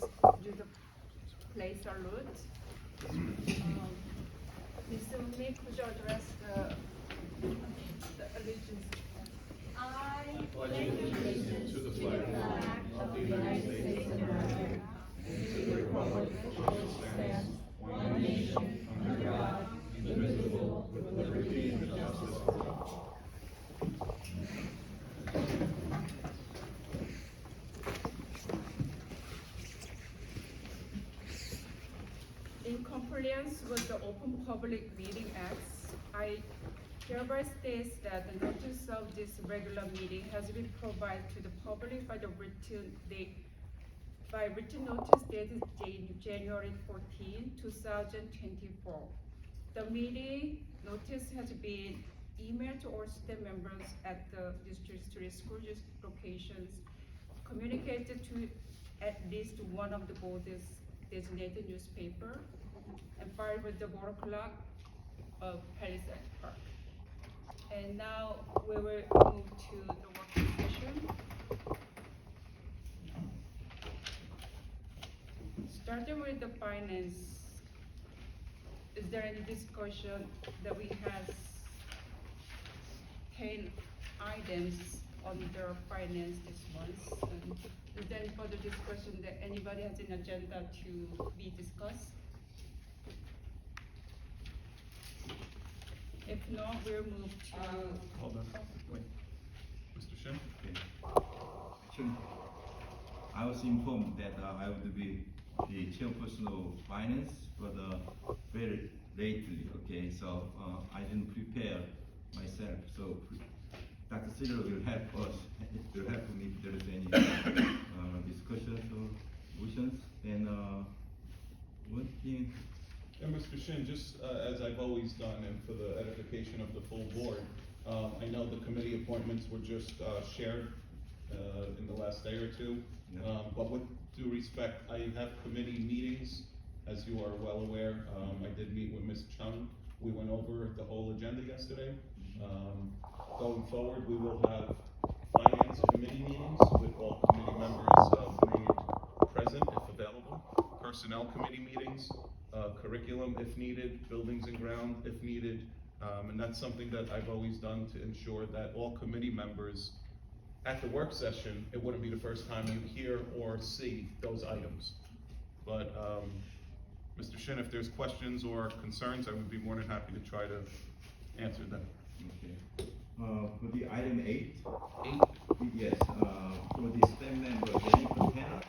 do the play salute. Mr. May, could you address the allegiance? I pledge allegiance to the flag of the United States of America and to the republic for which it stands, one nation, under God, indivisible, with liberty and justice for all. In compliance with the Open Public Meeting Acts, I hereby state that the notice of this regular meeting has been provided to the public by written notice dated January 14, 2024. The meeting notice has been emailed to all staff members at the district school locations, communicated to at least one of the board's designated newspaper, and filed with the board clerk of Palisades Park. And now we will move to the working session. Starting with the finance, is there any discussion that we have 10 items under finance this month? And is there any further discussion that anybody has an agenda to be discussed? If not, we'll move to. Hold on, wait. Mr. Shin? Actually, I was informed that I would be the chairperson of finance, but very lately, okay, so I didn't prepare myself, so Dr. Silver will help us, will help me if there is any discussions or motions, and one thing. And Mr. Shin, just as I've always done, and for the edification of the full board, I know the committee appointments were just shared in the last day or two. Yeah. But with due respect, I have committee meetings, as you are well aware. I did meet with Ms. Chung. We went over the whole agenda yesterday. Going forward, we will have finance committee meetings with all committee members made present if available. Personnel committee meetings, curriculum if needed, buildings and ground if needed. And that's something that I've always done to ensure that all committee members at the work session, it wouldn't be the first time you hear or see those items. But Mr. Shin, if there's questions or concerns, I would be more than happy to try to answer them. Okay. For the item 8. 8? Yes, for the STEM member, Jennifer Tanner.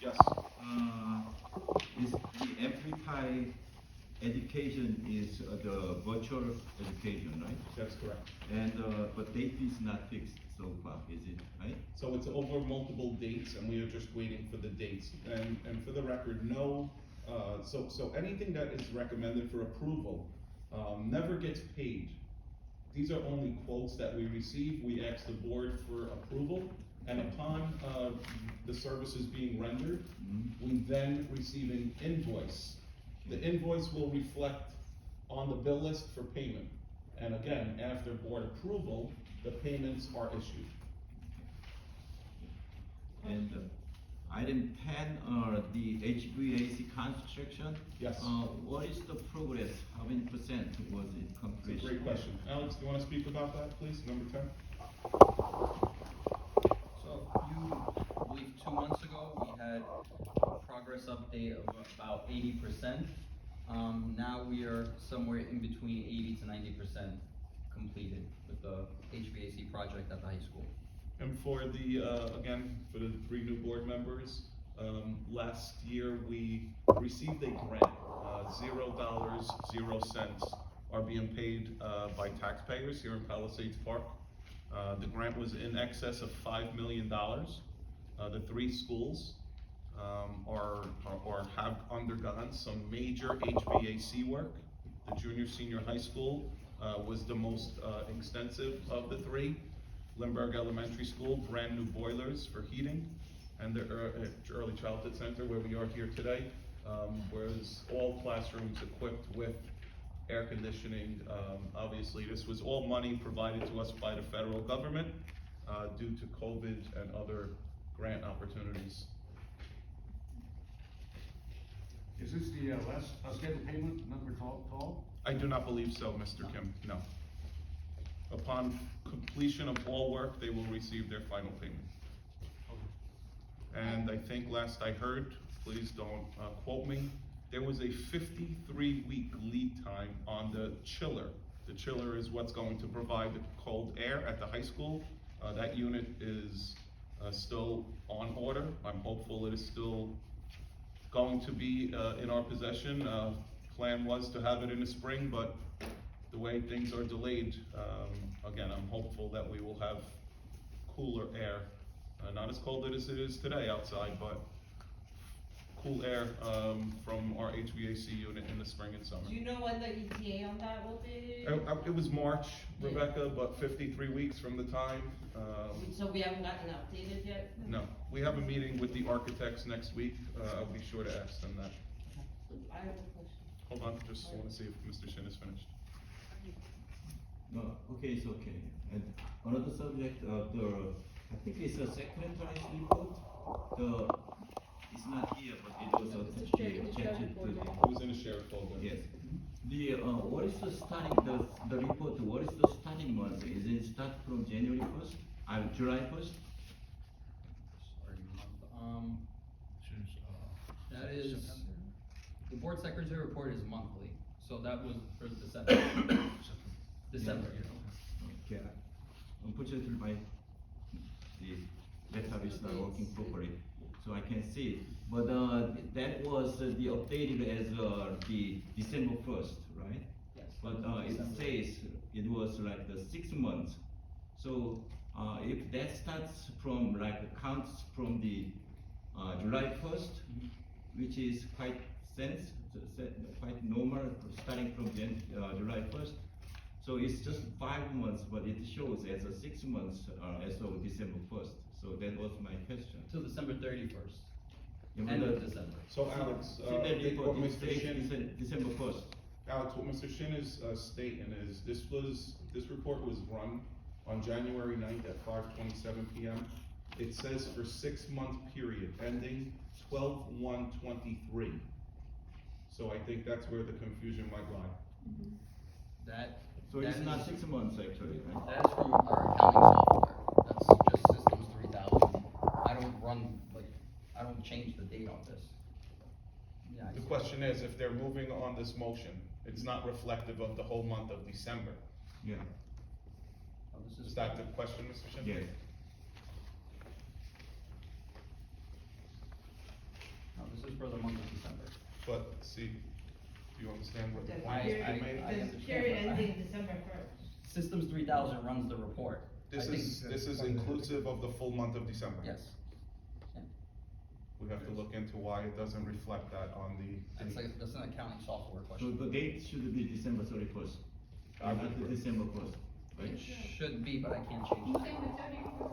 Yes. Is the amplified education is the virtual education, right? That's correct. And but date is not fixed so far, is it, right? So it's over multiple dates, and we are just waiting for the dates. And for the record, no, so anything that is recommended for approval never gets paid. These are only quotes that we receive. We ask the board for approval, and upon the services being rendered, we then receive an invoice. The invoice will reflect on the bill list for payment. And again, after board approval, the payments are issued. And item 10, the HVAC construction. Yes. What is the progress? How many percent was it It's completed? a great question. Alex, do you want to speak about that, please? Number 10. So I believe 2 months ago, we had a progress update of about 80%. Now we are somewhere in between 80 to 90% completed with the HVAC project at the high school. And for the, again, for the 3 new board members, last year we received a grant, $0, 0 cents are being paid by taxpayers here in Palisades Park. The grant was in excess of $5 million. The 3 schools have undergone some major HVAC work. The junior, senior high school was the most extensive of the 3. Lindbergh Elementary School, brand new boilers for heating, and the Early Childhood Center, where we are here today, was all classrooms equipped with air conditioning. Obviously, this was all money provided to us by the federal government due to COVID and other grant opportunities. this the last scheduled payment, number 12? I do not believe so, Mr. Kim, no. Upon completion of all work, they will receive their final payment. And I think last I heard, please don't quote me, there was a 53-week lead time on the chiller. The chiller is what's going to provide the cold air at the high school. That unit is still on order. I'm hopeful it is still going to be in our possession. Plan was to have it in the spring, but the way things are delayed, again, I'm hopeful that we will have cooler air. Not as cold as it is today outside, but cool air from our HVAC unit in the spring and summer. Do you know when the ETA on that will be? It was March, Rebecca, but 53 weeks from the time. So we haven't gotten updated yet? No, we have a meeting with the architects next week. I'll be sure to ask them that. I have a question. Hold on, just want to see if Mr. Shin is finished. No, okay, it's okay. And another subject, I think it's a second price report. It's not here, but it was attached to It was in a shared folder. yes. What is the starting, the report, what is the starting month? Is it start from January 1st? July 1st? Sorry, that is, the board secretary report is monthly, so that was for December. December, Okay. Unfortunately, the laptop is not working properly, so I can't see it. But that was the updated as the December 1st, right? Yes. But it says it was like the 6 months. So if that starts from counts from the July 1st, which is quite quite normal starting from July 1st. So it's just 5 months, but it shows as a 6 months as of December 1st. So that was my question. Till December 31st, Yeah, end but of December. So Alex, see that what report, it Mr. says Shin, December 1st. Alex, what Mr. Shin is stating is this report was run on January 9th at 5:27 p.m. It says for 6-month period ending 12/1/23. So I think that's where the confusion might lie. So it's that not is- 6 months actually, right? That is from our accounting software, that's just Systems 3000. I don't change the date on this. Yeah, The question is, if they're moving on this motion, it's not reflective of the whole month of December. Yeah. Oh, this Is that the question, Mr. Shin? Yes. No, this is for the month of December. But see, do you understand what the The point is being made? I The understand, period but I- ending December 1st. Systems 3000 runs the report. This I think is that's- inclusive of the full month of December. Yes. Yeah. We have to look into why it doesn't reflect that on the. That's an accounting software So question. the date should be December 31st. I would Not agree. December 1st, right? It should be, but I can't change that. December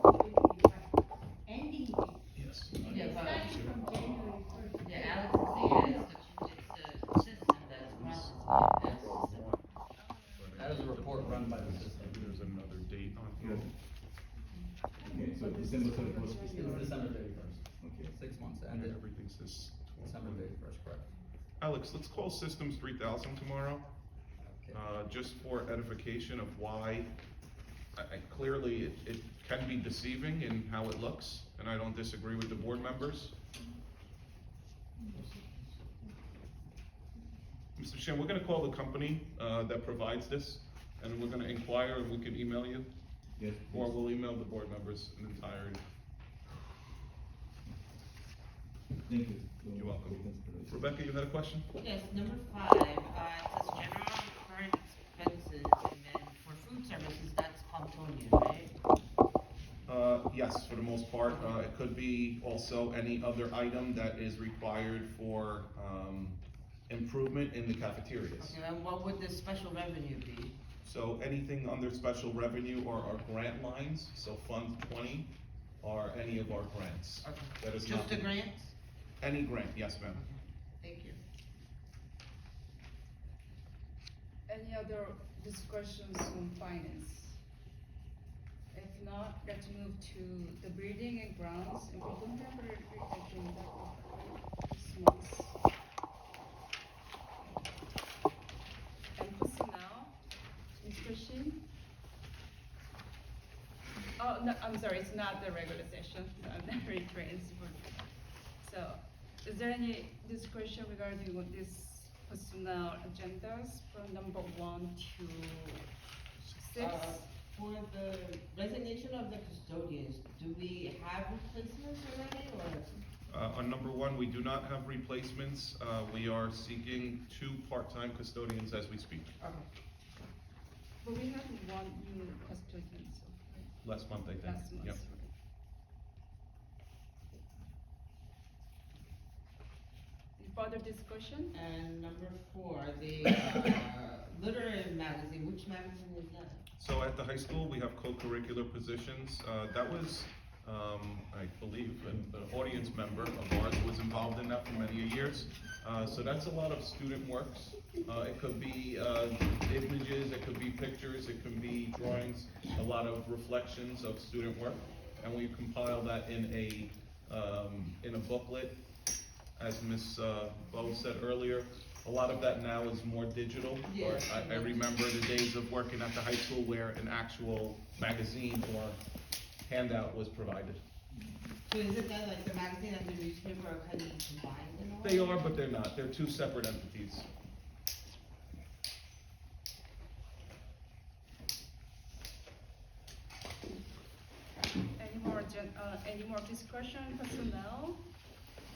31st, ending date. Yes. Yeah, but, Starting from January 1st. yeah, Alex is saying it's the system that's processing it. That is a report run by the system. There's another date on here. Okay, so December 31st. It's December 31st. Okay. 6 months, And ended everything says. December 31st, correct. Alex, let's call Systems 3000 tomorrow, Okay. just for edification of why, clearly it can be deceiving in how it looks, and I don't disagree with the board members. Mr. Shin, we're gonna call the company, that provides this, and we're gonna inquire, and we can email you, Yes. or please. we'll email the board members in entirety. Thank you. You're welcome. Rebecca, you had a question? Yes, number 5, it says general current expenses, and then for food services, that's Pontonian, right? Yes, for the most part, it could be also any other item that is required for, improvement in the cafeterias. Okay, and what would the special revenue be? So anything under special revenue or our grant lines, so Fund 20, or any of our grants. Okay. That is Just not the the- grants? Any grant, yes, ma'am. Thank you. Any other discussions on finance? If not, let's move to the building and grounds, and we don't have a agenda this month. no, I'm sorry, it's not the regular session, so I'm not retransferred. So, is there any discussion regarding what this personnel agendas from number 1 to 6? For the resignation of the custodians, do we have replacements already, or? On number 1, we do not have replacements. We are seeking 2 part-time custodians as we speak. Okay. But we have 1 new custodian, so, right? Last month, I think. Last month, Yep. right? Any further discussion? And number 4, the literary magazine, which magazine is that? So at the high school, we have co-curricular positions. That was, I believe, an audience member of ours was involved in that for many years. So that's a lot of student works. It could be images, it could be pictures, it could be drawings, a lot of reflections of student work. And we compile that in a booklet. As Ms. Bo said earlier, a lot of that now is more digital. Yes. I remember the days of working at the high school where an actual magazine or handout was provided. So is it that like the magazine and the newspaper are kind of combined in a way? They are, but they're not. They're 2 separate entities. Any more discussion personnel?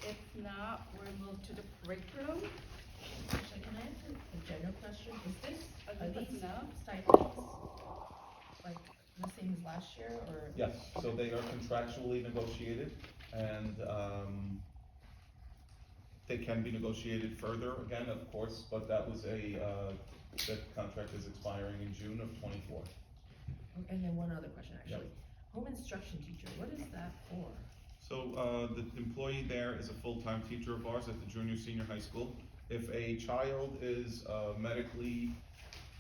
If not, we'll move to the curriculum. Actually, can I ask a general question? Is this, are these Personnel? stipends like the same as last year, or? Yes, so they are contractually negotiated, and they can be negotiated further again, of course, but that was the contract is expiring in June of '24. And then one other question, Yep. actually. Home instruction teacher, what is that for? So the employee there is a full-time teacher of ours at the junior, senior high school. If a child is medically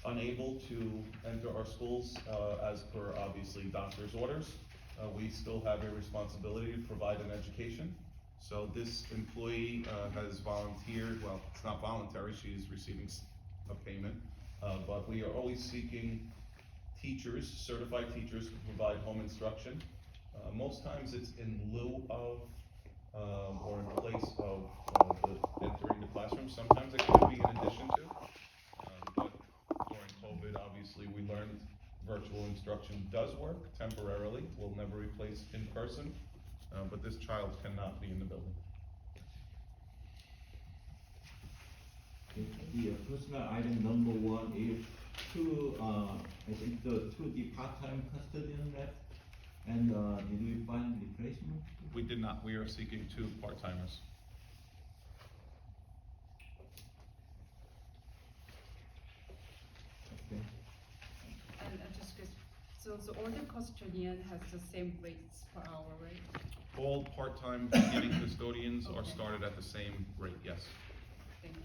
unable to enter our schools, as per obviously doctor's orders, we still have a responsibility to provide an education. So this employee has volunteered, well, it's not voluntary, she is receiving a payment, but we are always seeking teachers, certified teachers, to provide home instruction. Most times it's in lieu of, or in place of, entering the classroom. Sometimes it could be in addition to. But during COVID, obviously, we learned virtual instruction does work temporarily. Will never replace in person, but this child cannot be in the building. The personal item number 1 is I think the 2 part-time custodian left, and did we find replacement? We did not. We are seeking 2 part-timers. Okay. And just, so all the custodian has the same rates per hour, right? All part-time beginning custodians are Okay. started at the same rate, yes. Thank you.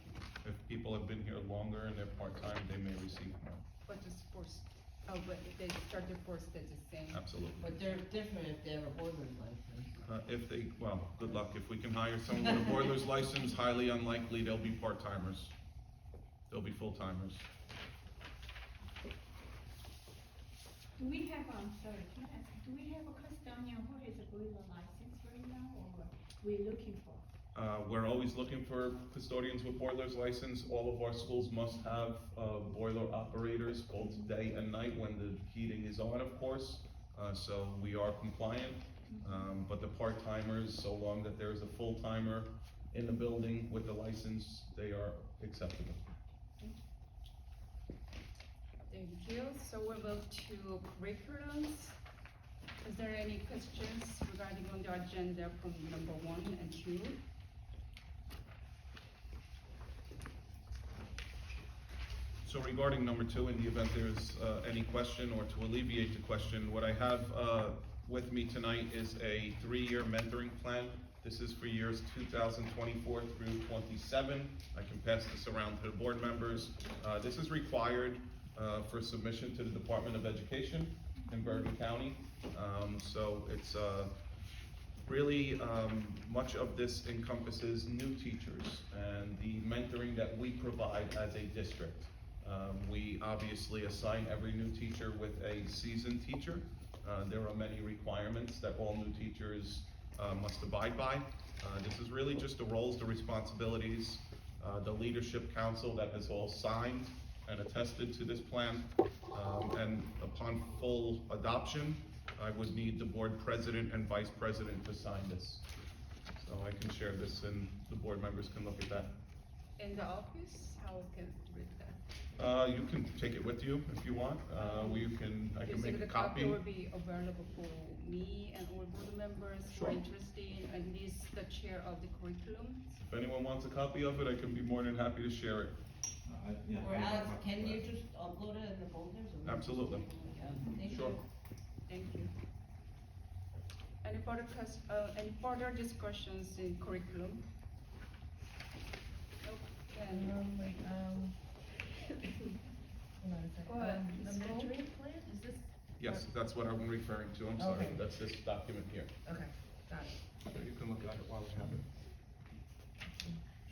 If people have been here longer and they're part-time, they may receive more. But the sports, but if they started first, they're the same. Absolutely. But they're different if they have a boiler's license. Well, good luck. If we can hire someone with a boiler's license, highly unlikely they'll be part-timers. They'll be full-timers. Do we have, I'm sorry, can I ask, do we have a custodian who has a boiler license right now, or we're looking for? We're always looking for custodians with boiler's license. All of our schools must have, boiler operators both day and night when the heating is on, of course. So we are compliant, but the part-timers, so long that there's a full-timer in the building with the license, they are acceptable. Thank you. So we'll move to curriculums. Is there any questions regarding on the agenda from number 1 and 2? So regarding number 2, in the event there's any question, or to alleviate the question, what I have with me tonight is a 3-year mentoring plan. This is for years 2024 through 27. I can pass this around to the board members. This is required for submission to the Department of Education in Bergen County. So it's really much of this encompasses new teachers and the mentoring that we provide as a district. We obviously assign every new teacher with a seasoned teacher, There are many requirements that all new teachers must abide by. This is really just the roles, the responsibilities, the leadership council that has all signed and attested to this plan. And upon full adoption, I would need the board president and vice president to sign this. So I can share this and the board members can look at that. In the office, how can read that? You can take it with you if you want. I can make a The copy. will be available for me and all board members who are Sure. interested, and this the chair of the curriculum. If anyone wants a copy of it, I can be more than happy to share it. Yeah, Or I- Alex, can you just upload it in the folders? or- Absolutely. Yeah, thank Sure. you. Thank you. Any further discussions in curriculum? Nope. Then, Wait, hold on a second. Go ahead. The mentoring plan, is this? Yes, that's what I'm referring to. I'm sorry. Okay. That's this document here. Okay, got it. So you can look at it while we have it.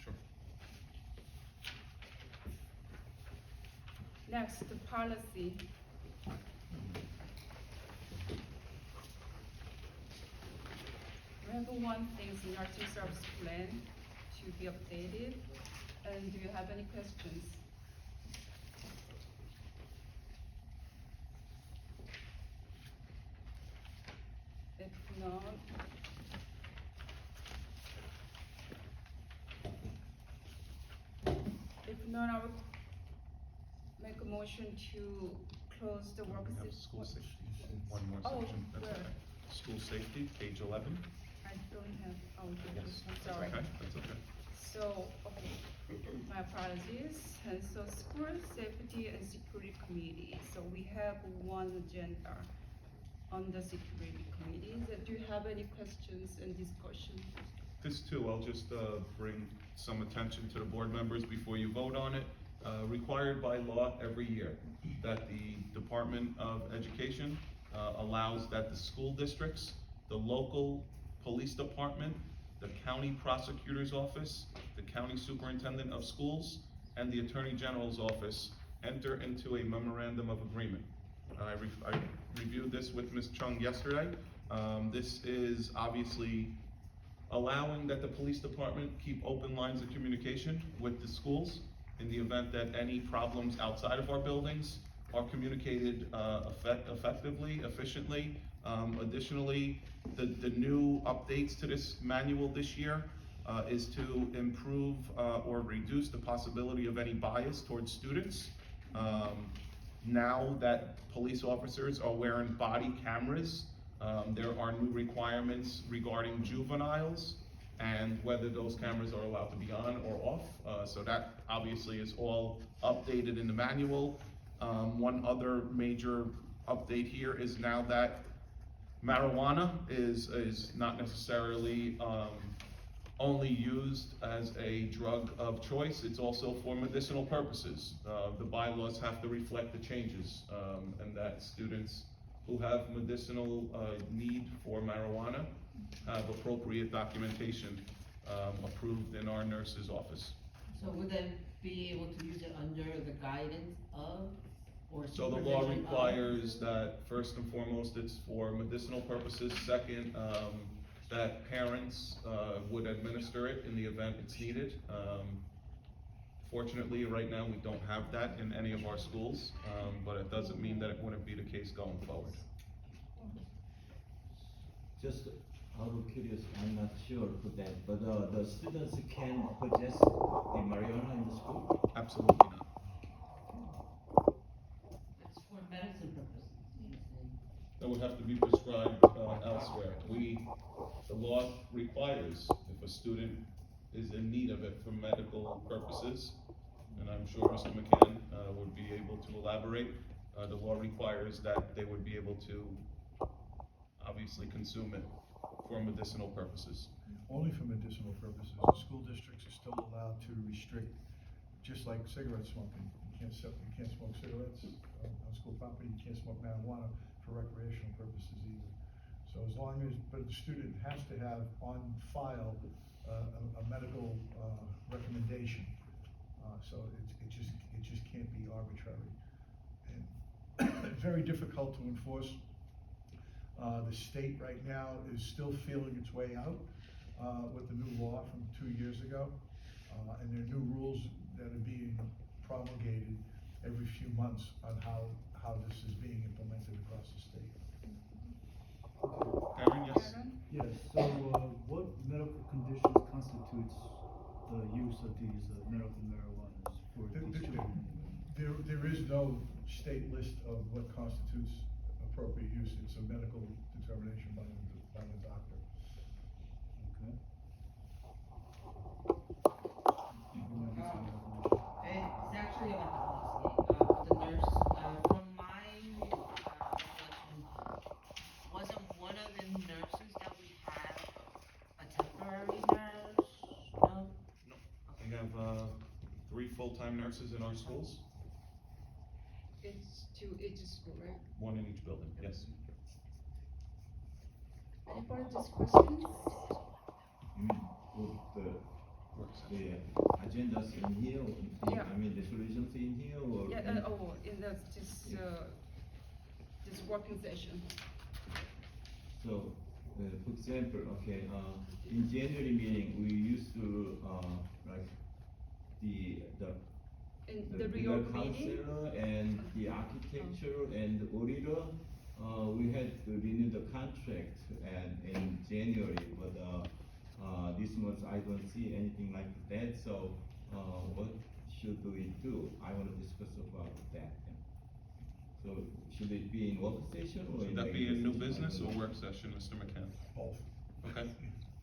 Sure. next, the policy. We have one thing in our nursing service plan to be updated, and do you have any questions? If not, I will make a motion to close the work We have session. school safety. One more Oh, section. That's where? okay. School safety, page 11. I don't have, oh, Yes. I'm sorry. Okay, that's okay. So, okay, my apologies. And so school safety and security committee. So we have one agenda on the security committee. Do you have any questions and discussion? This too, I'll just bring some attention to the board members before you vote on it. Required by law every year that the Department of Education allows that the school districts, the local police department, the county prosecutor's office, the county superintendent of schools, and the attorney general's office enter into a memorandum of agreement. I reviewed this with Ms. Chung yesterday. This is obviously allowing that the police department keep open lines of communication with the schools in the event that any problems outside of our buildings are communicated effectively, efficiently. Additionally, the new updates to this manual this year is to improve or reduce the possibility of any bias towards students. Now that police officers are wearing body cameras, there are new requirements regarding juveniles and whether those cameras are allowed to be on or off. So that obviously is all updated in the manual. One other major update here is now that marijuana is not necessarily only used as a drug of choice, it's also for medicinal purposes. The bylaws have to reflect the changes, and that students who have medicinal need for marijuana have appropriate documentation approved in our nurse's office. So would they be able to use it under the guidance of, or So the law supervision of? requires that first and foremost, it's for medicinal purposes. Second, that parents would administer it in the event it's needed. Fortunately, right now, we don't have that in any of our schools, but it doesn't mean that it wouldn't be the case going forward. Just out of curious, I'm not sure for that, but the students can possess the marijuana in the school? Absolutely not. It's for medicine purposes, you say. That would have to be prescribed elsewhere. The law requires if a student is in need of it for medical purposes, and I'm sure Mr. McCann would be able to elaborate, the law requires that they would be able to obviously consume it for medicinal purposes. Only for medicinal purposes. The school districts are still allowed to restrict, just like cigarette smoking. You can't smoke cigarettes on school property, you can't smoke marijuana for recreational purposes either. So as long as, but the student has to have on file a medical recommendation. So it just can't be arbitrary. And it's very difficult to enforce The state right now is still feeling its way out, with the new law from 2 years ago. And there are new rules that are being promulgated every few months on how this is being implemented across the state. Aaron, yes? Aaron? Yes, so, what medical conditions constitutes the use of these medical marijuanas for these children? There is no state list of what constitutes appropriate use. It's a medical determination by the doctor. Okay. It's actually about the policy. The nurse, from my recollection, wasn't one of the nurses that we had a temporary nurse? No? We have, 3 full-time nurses in our schools, It's to each school, right? 1 in each building, yes. Any further discussions? Put the agendas in here, Yeah. I mean, the solutions in here, or? Yeah, in this working session. So, for example, okay, in January meeting, we used to, like, the In the the legal reorg meeting? counselor and the architecture and the auditor, we had to renew the contract and in January, but, this month I don't see anything like that, so, what should we do? I wanna discuss about that. So, should it be in work session or in? Should that be in new regular session? business or work session, Mr. McCann? Both. Okay,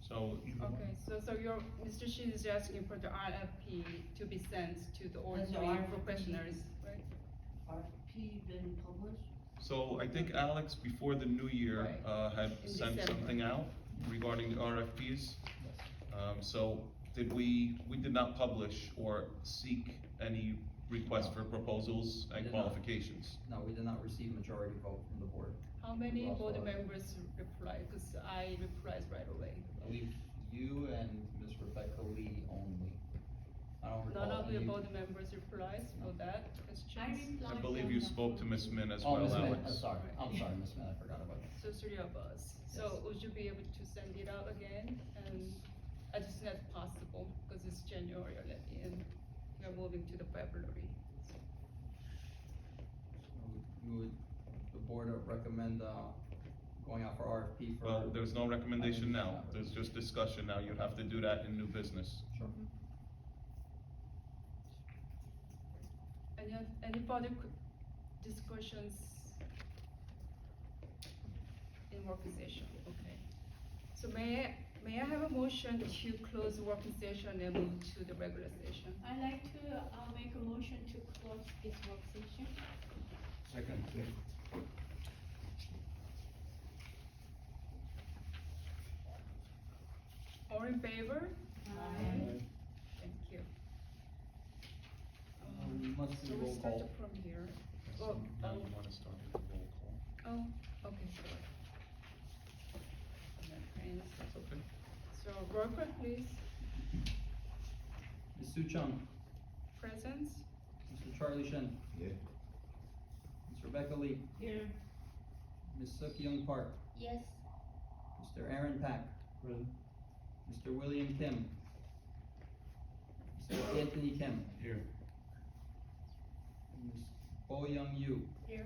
so, Either one. Okay, so Mr. Shin is asking for the RFP to be sent to the all Has the three RFP professionals, right? RFP been published? so I think Alex, before the new year, Right. had In sent December. something out regarding the RFPs. So we did not publish or seek any requests for proposals We and did not. qualifications. No, we did not receive majority vote from the board. How many Lost board all. members replied? Cause I replied right away. I believe you and Ms. Rebecca Lee only. I don't recall. None of the any- board members replies for that question? I replied. I believe you spoke to Ms. Min as Oh, well, Ms. Smith, Alex. sorry, I'm sorry, Ms. Smith, I forgot about that. So 3 of us. So Yes. would you be able to send it out again? And as soon as possible, cause it's January already and we are moving to the February. You would, the board recommend, going out for RFP for? Well, there's no recommendation now, Not there's really. just discussion now, you'd have to do that in new business. Sure. Any further discussions in working session? Okay. So may I have a motion to close working session and move to the regular session? I'd like to, make a motion to close this work session. Second. All in favor? Aye. Thank you. We must do So we roll start call. from here. So Oh, now oh. you wanna start with the roll call. Oh, okay, sure. And then Prince. That's okay. So roll call please, Ms. Sue Chung, present, Mr. Charlie Shin, Yeah. Ms. Rebecca Lee, Here. Ms. Suk Young Park, Yes. Mr. Aaron Pack, Present. Mr. William Kim, Mr. Anthony Kim, Here. Ms. Bo Young Yu, Here.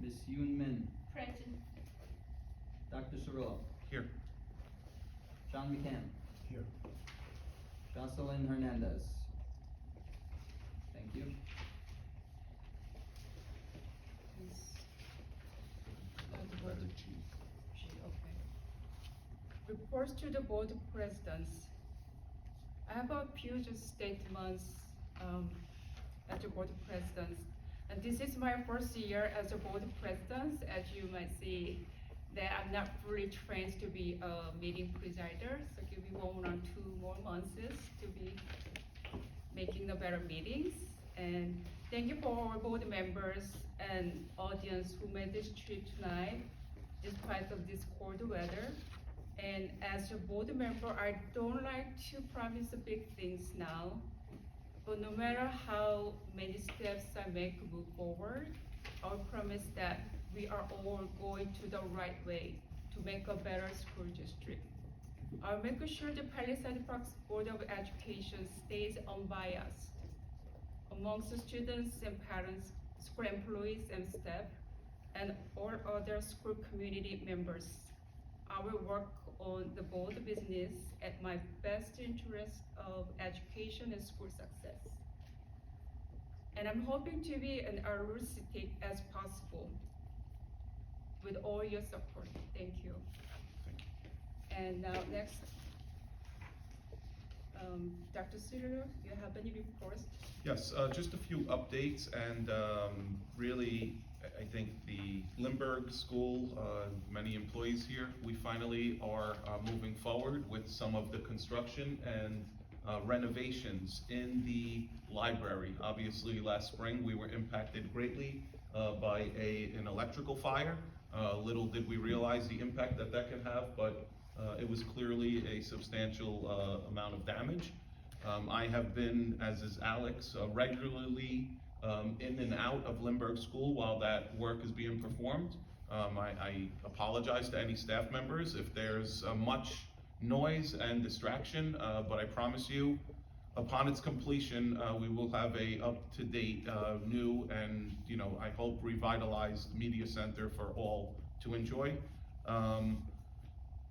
Ms. Yoon Min, Present. Dr. Cirillo, Here. John McCann, Here. Jocelyn Hernandez. Thank you. please. Okay. Reports to the board presidents. I have a few just statements, as a board president. And this is my first year as a board president, as you might see, that I'm not fully trained to be a meeting presider, so give me 1 or 2 more months to be making the better meetings. And thank you for our board members and audience who made this trip tonight, despite of this cold weather. And as a board member, I don't like to promise the big things now, but no matter how many steps I make to move forward, I'll promise that we are all going to the right way to make a better school district. I'll make sure the Palisades Parks Board of Education stays unbiased amongst the students and parents, school employees and staff, and all other school community members. I will work on the board business at my best interest of education and school success. And I'm hoping to be an altruistic as possible with all your support. Thank you. And now next, Dr. Cirillo, you have any reports? Yes, just a few updates, and really, I think the Lindbergh School, many employees here, we finally are moving forward with some of the construction and renovations in the library. Obviously, last spring, we were impacted greatly by an electrical fire. Little did we realize the impact that that can have, but it was clearly a substantial amount of damage. I have been, as is Alex, regularly in and out of Lindbergh School while that work is being performed. I apologize to any staff members if there's much noise and distraction, but I promise you, upon its completion, we will have a up-to-date, new and, I hope revitalized media center for all to enjoy.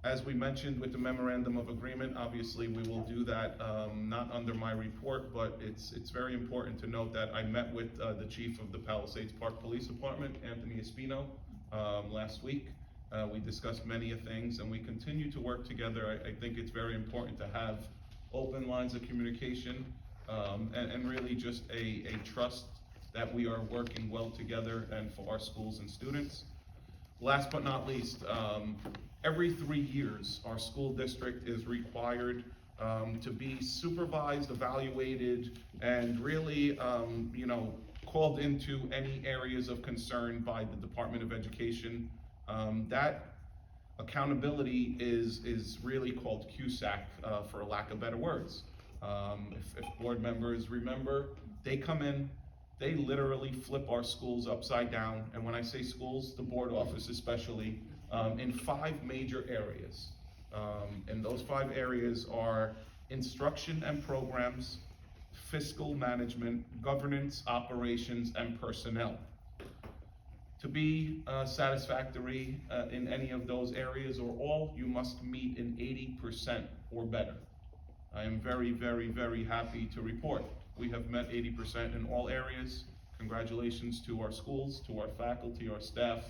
As we mentioned with the memorandum of agreement, obviously we will do that, not under my report, but it's very important to note that I met with the chief of the Palisades Park Police Department, Anthony Espino, last week. We discussed many things, and we continue to work together. I think it's very important to have open lines of communication, and really just a trust that we are working well together and for our schools and students. Last but not least, every 3 years, our school district is required to be supervised, evaluated, and really, called into any areas of concern by the Department of Education. That accountability is really called QSAC, for lack of better words. If board members remember, they come in, they literally flip our schools upside down, and when I say schools, the board office especially, in 5 major areas. And those 5 areas are instruction and programs, fiscal management, governance, operations, and personnel. To be satisfactory in any of those areas or all, you must meet in 80% or better. I am very, very, very happy to report we have met 80% in all areas. Congratulations to our schools, to our faculty, our staff,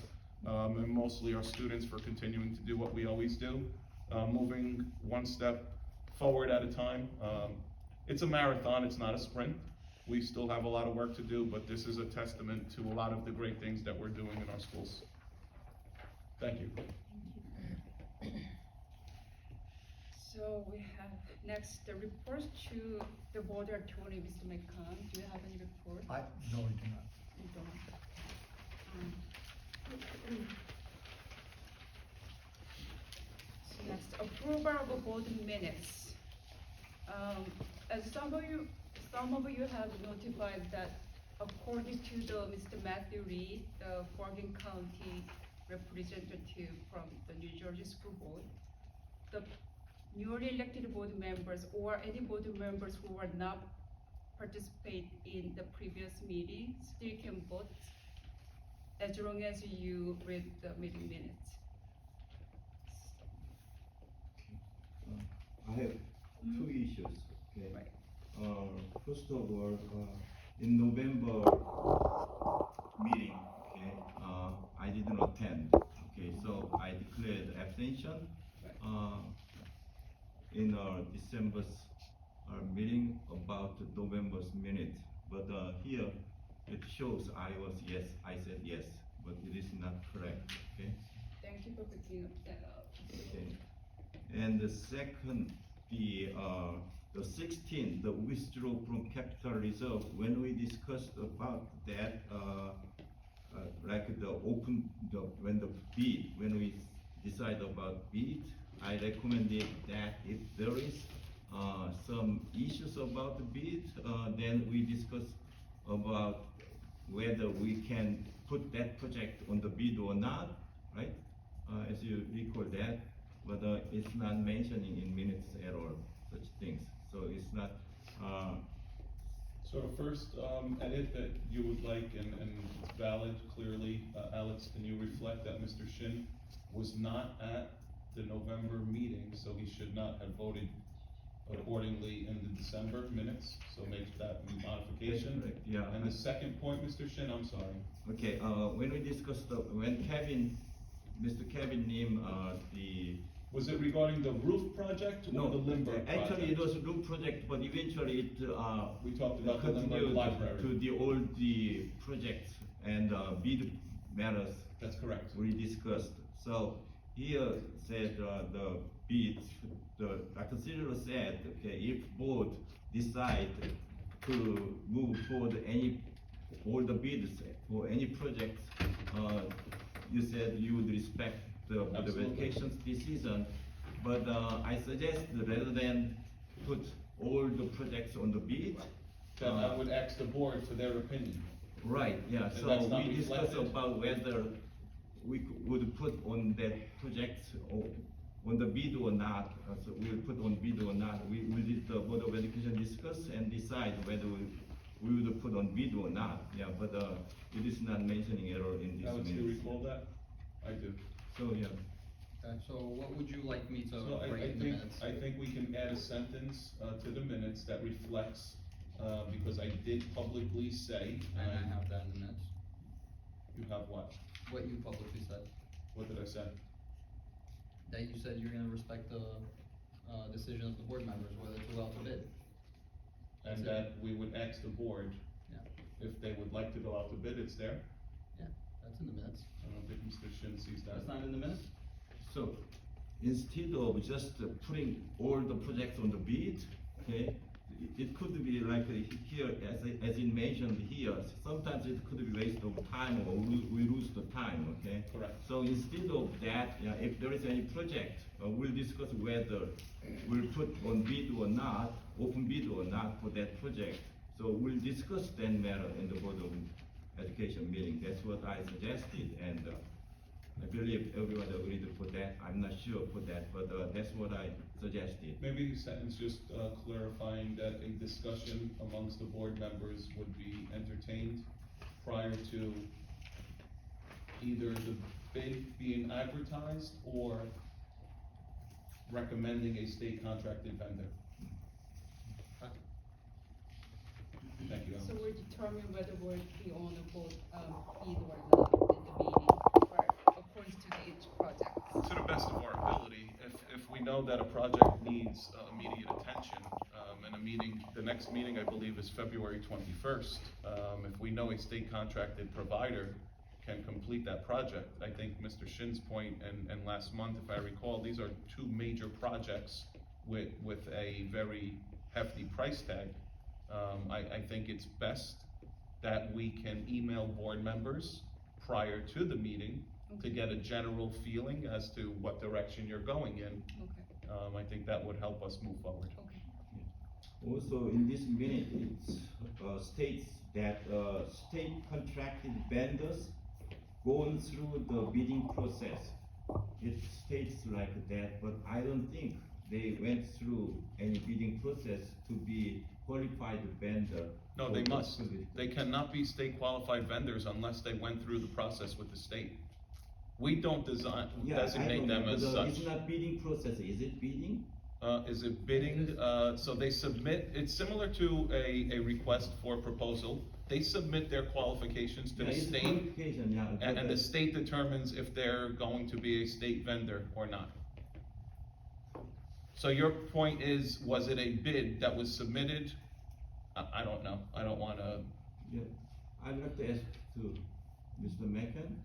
and mostly our students for continuing to do what we always do, moving one step forward at a time. It's a marathon, it's not a sprint. We still have a lot of work to do, but this is a testament to a lot of the great things that we're doing in our schools. Thank you. So we have next the report to the board attorney, Mr. McCann. Do you have any report? No, we do not. You don't. So next, approval of board minutes. As some of you have notified that according to the Mr. Matthew Reed, the Bergen County representative from the New Jersey School Board, the newly elected board members or any board members who were not participate in the previous meeting still can vote as long as you read the meeting minutes. I have 2 issues, okay? Right. First of all, in November meeting, okay, I didn't attend, okay, so I declared abstention. In our December's meeting about November's minute, but here it shows I said yes, but it is not correct, okay? Thank you for picking up that up. Okay. And the second, the 16, the withdrawal from capital reserve, when we discussed about that, like when we decide about bid, I recommended that if there is some issues about the bid, then we discuss about whether we can put that project on the bid or not, right? As you recall that, but it's not mentioning in minutes at all, such things. So it's not, So the first, edit that you would like, and it's valid, clearly, Alex, can you reflect that Mr. Shin was not at the November meeting, so he should not have voted accordingly in the December minutes, so make that modification. Correct, yeah. And the second point, Mr. Shin, I'm sorry. okay, when we discussed, when Kevin, Mr. Kevin named, Was it regarding the roof project or no, the Lindbergh project? actually it was a roof project, but eventually it, We talked about the Lindbergh continued Library. to the projects and, bid matters That's correct. we discussed. So here said, the bid, Dr. Cyril said, okay, if board decide to move forward all the bids for any projects, you said you would respect the Absolutely. vacation's decision, but, I suggest rather than put all the projects on the bid. Then I would ask the board for their opinion. Right, yeah, And so that's not we discussed reflected. about whether we would put on that project or on the bid or not, so we'll put on bid or not. We did the Board of Education discuss and decide whether we would put on bid or not, yeah, but, it is not mentioning at all in this Alex, do you minutes. recall that? I do. So, yeah, Okay, so what would you like me to So write in the minutes? I think we can add a sentence, to the minutes that reflects, because I did publicly say, And I have that in the minutes, you have what? what you publicly said, What did I say? that you said you're gonna respect the, decision of the board members, whether to go out to bid. And That's it. that we would ask the board Yeah, if they would like to go out to bid, it's there. yeah, that's in the minutes. I don't think Mr. Shin sees that. That's not in the minutes? so instead of just putting all the projects on the bid, okay, it could be like here, as in mentioned here, sometimes it could be waste of time or we lose the time, okay? Correct. So instead of that, yeah, if there is any project, we'll discuss whether we'll put on bid or not, open bid or not for that project. So we'll discuss that matter in the Board of Education meeting. That's what I suggested, and I believe everyone agreed for that. I'm not sure for that, but that's what I suggested. Maybe a sentence just, clarifying that a discussion amongst the board members would be entertained prior to either the bid being advertised or recommending a state contracted vendor. Okay. Thank you, Alex. So we'll determine whether we'll be on the board, bid or not in the meeting, or according to each project. To the best of our ability, if we know that a project needs immediate attention, and the next meeting, I believe, is February 21st. If we know a state contracted provider can complete that project, I think Mr. Shin's point, and last month, if I recall, these are two major projects with a very hefty price tag. I think it's best that we can email board members prior to the meeting to get a general feeling as to what direction you're going in. Okay, I think that would help us move forward. okay. Also, in this minute, it states that state contracted vendors going through the bidding process. It states like that, but I don't think they went through any bidding process to be qualified vendor. No, for they this must. position. They cannot be state qualified vendors unless they went through the process with the state. We don't Yeah, I designate don't them know, as but, such. it's not bidding process, is it bidding? Is it bidding? So they submit, it's similar to a request for proposal. They submit their qualifications to Yeah, the it's state, qualification, yeah, but, and the state determines if they're going to be a state vendor or not. So your point is, was it a bid that was submitted? I don't know. I don't wanna, Yeah, I'd like to ask to Mr. Macon.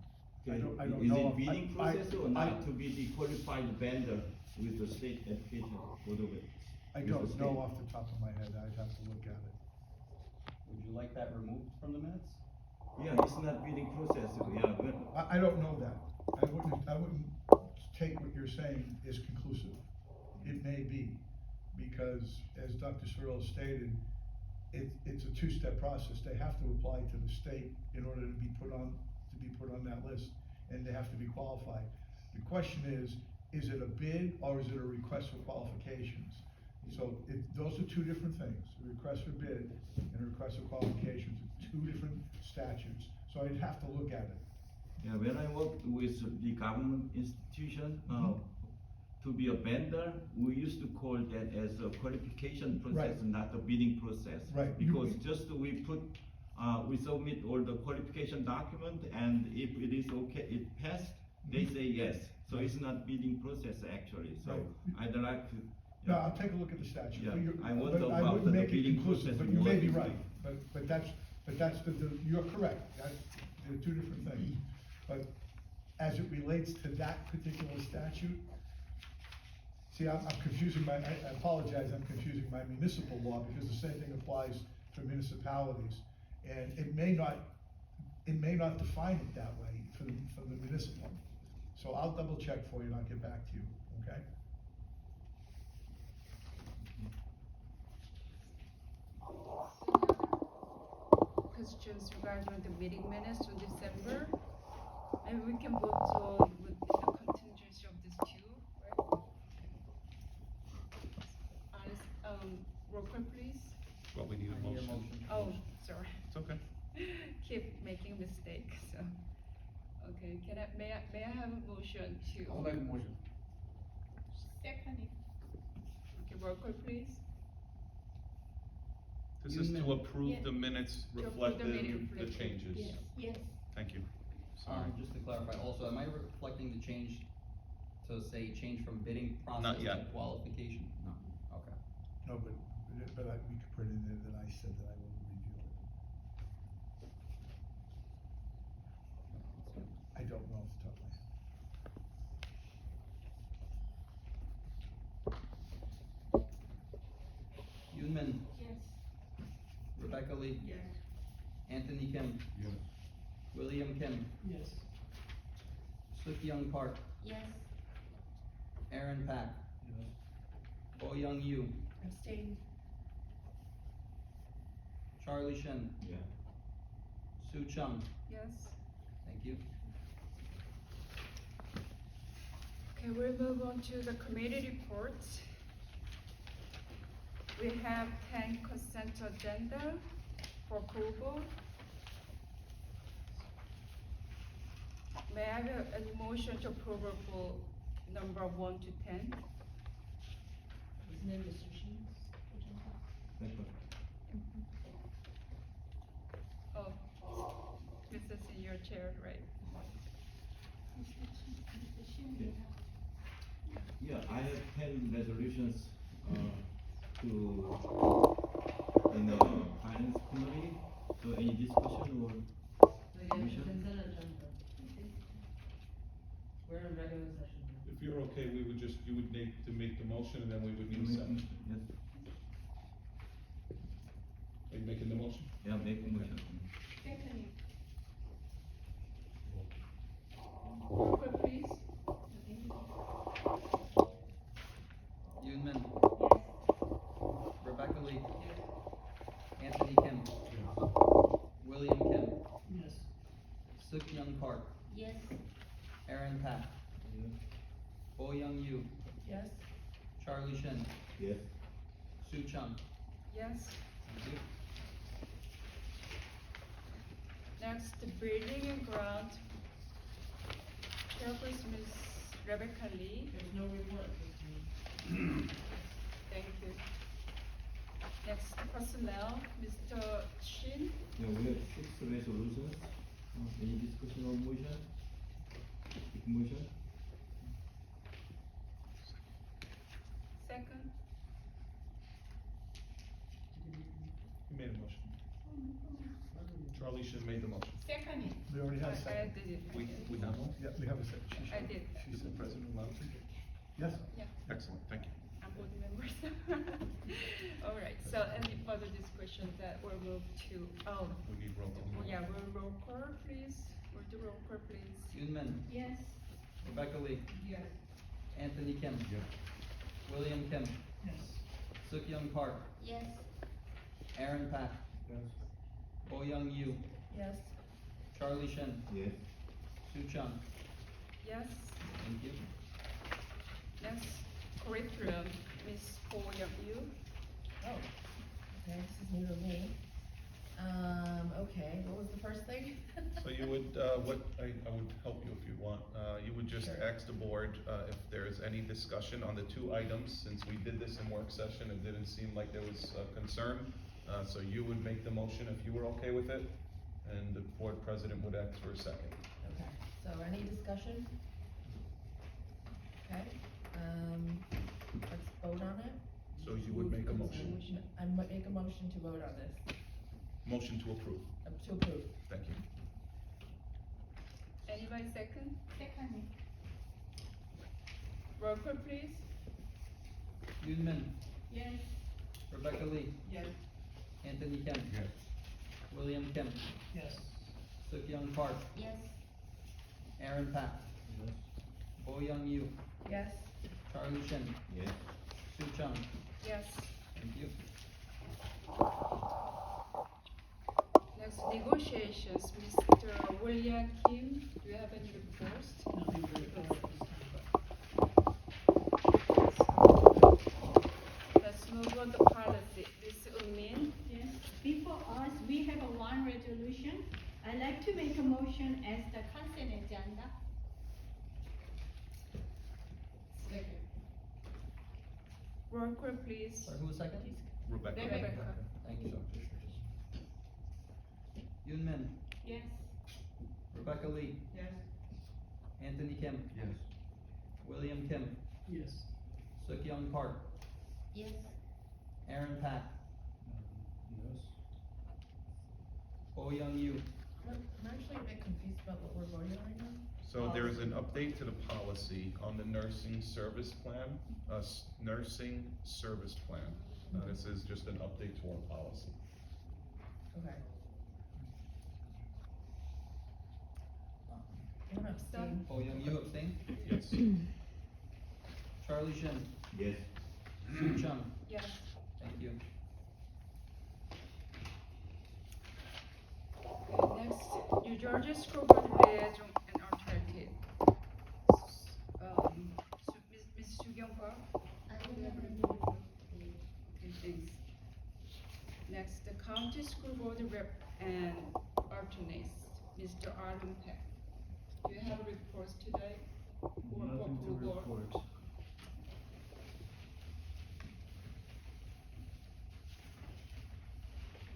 I don't know. Is it bidding I- process or not to be the qualified vendor with the state education board of it? I with the don't state? know off the top of my head, I'd have to look at it. Would you like that removed from the minutes? Yeah, it's not bidding process, yeah, but, I don't know that. I wouldn't take what you're saying as conclusive. It may be, because as Dr. Searle stated, it's a two-step process. They have to apply to the state in order to be put on, to be put on that list, and they have to be qualified. The question is it a bid or is it a request for qualifications? So those are two different things, a request for bid and a request for qualifications, are two different statutes, so I'd have to look at it. Yeah, when I worked with the government institution, to be a vendor, we used to call that as a qualification process, Right. not a bidding process. Right. Because just we submit all the qualification document, and if it is okay, it passed, they say yes. So it's not bidding process actually, so Right. I'd like to. No, I'll take a look at the statute. Yeah, But you're- I wonder but about wouldn't the make it bidding conclusive, process But you may be more right, deeply. but that's you're correct, they're two different things. But as it relates to that particular statute, see, I'm confusing I apologize, I'm confusing my municipal law, because the same thing applies for municipalities. And it may not define it that way for the municipal. So I'll double check for you and I'll get back to you, okay? Questions regarding the meeting minutes from December? And we can vote to, with the contingency of these two, right? Roll call please. Well, we need a I need a motion. motion. Oh, sorry. It's okay. Keep making mistakes, so. Okay, may I have a motion to? I'll make a motion. Second, Okay, roll call please. This is to Unanimous. approve the minutes To approve the reflecting minute the reflecting. changes. yes. Thank you. Sorry. Just to clarify, also, am I reflecting the change to say change from bidding process Not to yet. qualification? No, okay. No, but we could put in there that I said that I will review it. I don't know off the top of my head. Yoonmin, Yes. Rebecca Lee, Yes. Anthony Kim, Yes. William Kim, Yes. Suk Young Park, Yes. Aaron Pack, Yes. Bo Young Yu, Abstain. Charlie Shin, Yeah. Sue Chung. Yes. Thank you. Okay, we'll move on to the committee reports. We have 10 consent agenda for approval. May I have a motion to approval for number 1 to 10? Isn't it Mr. Shin's agenda? Thank you. Oh, this is in your chair, right? Yeah, I have 10 resolutions, in the finance committee, so any discussion or Like, motion? consent agenda. We're in regular session now. If you're okay, you would need to make the motion and then we would need a second. Yes, Are you making the motion? yeah, make a motion. Second. Roll call please. Yoonmin, Yes. Rebecca Lee, Anthony Kim, William Kim, Yes. Suk Young Park, Yes. Aaron Pack, Bo Young Yu, Yes? Charlie Shin, Yes. Sue Chung. Yes. Thank you. Next, the building and ground. Chairperson Ms. Rebecca Lee. There's no report this week. Thank you. Next, personnel, Mr. Shin. Yeah, we have 6 resolutions. Any discussion or motion? Make motion? Second. You made a motion. Charlie should have made the motion. Second. We already have a I second. did it. We have one? Yeah, we have a second. She I said- did. She said President allowed to. Yes. Yeah, Excellent, thank you. I'm board members. All right, so any further discussion that we'll move to, We need roll call. yeah, roll call, please. We'll do roll call, please. Yoonmin, Yes. Rebecca Lee, Yes. Anthony Kim, Yes. William Kim, Yes. Suk Young Park, Yes. Aaron Pack, Yes. Bo Young Yu, Yes? Charlie Shin, Yes. Sue Chung, Yes. thank you. Next, curriculum, Ms. Ho Young-yu. Oh, okay, this is new to me. Okay, what was the first thing? So you would, I would help you if you want, you would just Sure. ask the board, if there's any discussion on the two items, since we did this in work session, it didn't seem like there was a concern. So you would make the motion if you were okay with it, and the board president would ask for a second. Okay, so any discussion? Okay, let's vote on it. So you would make a motion, I might make a motion to vote on this, motion to approve, to approve. thank you. Anybody second? Second. Roll call, please. Yoon Min, Yes. Rebecca Lee, Yes. Anthony Kim, Yes. William Kim, Yes. Suk Young Park, Yes. Aaron Pack, Yes. Bo Young Yu, Yes. Charlie Shin, Yes. Sue Chung, Yes. thank you. Next, negotiations, Mr. William Kim, do you have any reports? Nothing to report this time. Let's move on to policy, Ms. Eun-min. Yes, before us, we have a one resolution. I'd like to make a motion as the consent agenda. Second. Roll call, please. Sorry, who was second? Rebecca. Rebecca. Thank you. Yoon Min, Yes. Rebecca Lee, Yes. Anthony Kim, Yes. William Kim, Yes. Suk Young Park, Yes. Aaron Pack, Yes. Bo Young Yu, I'm actually a bit confused about what we're voting on right now. So there is an update to the policy on the nursing service plan, nursing service plan. This is just an update to our policy. Okay. I'm gonna abstain. Bo Young Yu abstain, Yes. Charlie Shin, Yes. Sue Chung, Yes. thank you. Okay, next, New Jersey School Board Liaison and Alternative. Ms. Soo Kyung Park? Okay, thanks. Next, the County School Board Rep and Alternates, Mr. Arlen Peck. Do you have reports today? Or Nothing to approval? report.